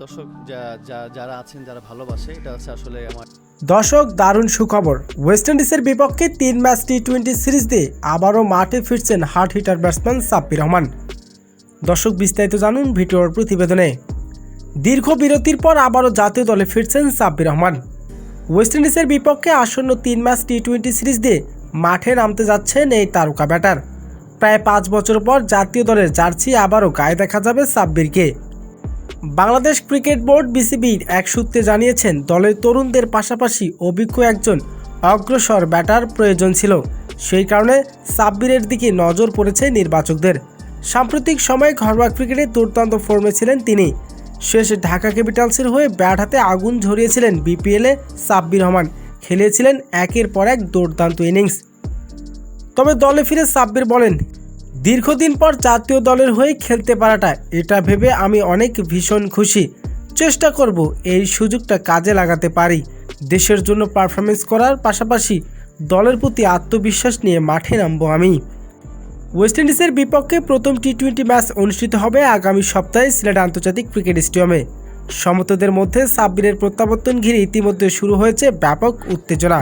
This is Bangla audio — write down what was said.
দর্শক যারা আছেন, যারা ভালোবাসে, এটা হচ্ছে আসলে আমার। দর্শক, দারুণ সুখবর। ওয়েস্ট ইন্ডিজের বিপক্ষে 3 ম্যাচ টি-20 সিরিজ দিয়ে আবারও মাঠে ফিরছেন hard hitter batsman Sabbir Rahman. দর্শক, বিস্তারিত জানুন ভিডিওর প্রতিবেদনে। দীর্ঘ বিরতির পর আবারও জাতীয় দলে ফিরছেন সাব্বির রহমান। ওয়েস্ট ইন্ডিজের বিপক্ষে আসন্ন 3 ম্যাচ টি-20 সিরিজ দিয়ে মাঠে নামতে যাচ্ছেন এই তারকা ব্যাটার। প্রায় 5 বছর পর জাতীয় দলের জার্সি আবারও গায়ে দেখা যাবে সাব্বিরকে। বাংলাদেশ ক্রিকেট বোর্ড বিসিবির এক সূত্রে জানিয়েছেন, দলের তরুণদের পাশাপাশি অভিজ্ঞ একজন অগ্রসর ব্যাটার প্রয়োজন ছিল। সেই কারণে সাব্বিরের দিকে নজর পড়েছে নির্বাচকদের। সাম্প্রতিক সময়ে ঘরোয়া ক্রিকেটে দুর্দান্ত ফর্মে ছিলেন তিনি। শেষ ঢাকা ক্যাপিটালসের হয়ে ব্যাট হাতে আগুন ঝরিয়েছিলেন বিপিএলে সাব্বির রহমান। খেলেছিলেন একের পর এক দুর্দান্ত ইনিংস। তবে দলে ফিরে সাব্বির বলেন, দীর্ঘদিন পর জাতীয় দলের হয়ে খেলতে পারাটা, এটা ভেবে আমি অনেক ভীষণ খুশি। চেষ্টা করব এই সুযোগটা কাজে লাগাতে পারি। দেশের জন্য পারফরমেন্স করার পাশাপাশি দলের প্রতি আত্মবিশ্বাস নিয়ে মাঠে নামবো আমি। ওয়েস্ট ইন্ডিজের বিপক্ষে প্রথম টি-20 ম্যাচ অনুষ্ঠিত হবে আগামী সপ্তাহে সিলেট আন্তর্জাতিক ক্রিকেট স্টেডিয়ামে। সমর্থকদের মধ্যে সাব্বিরের প্রত্যাবর্তন ঘিরে ইতিমধ্যে শুরু হয়েছে ব্যাপক উত্তেজনা।